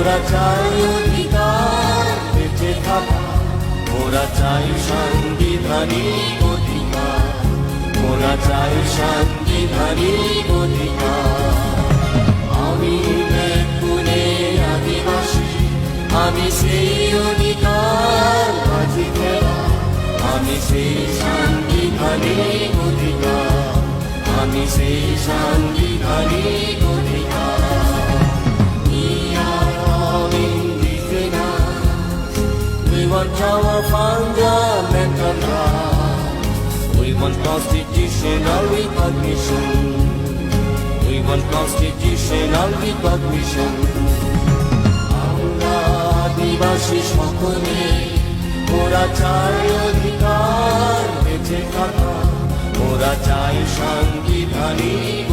মোরা চাই অধিকার বেঁচে থাকা, মোরা চাই সাংবিধানিক অধিকার, মোরা চাই সাংবিধানিক অধিকার। আমি ব্যাকুলে আদিবাসী, আমি সেই অধিকার বাজি খেলা, আমি সেই সাংবিধানিক অধিকার, আমি সেই সাংবিধানিক অধিকার। We want our fundamental rights. We want constitutional recognition. We want constitutional recognition. আমরা আদিবাসী সকলে মোরা চাই অধিকার বেঁচে থাকা, মোরা চাই সাংবিধানিক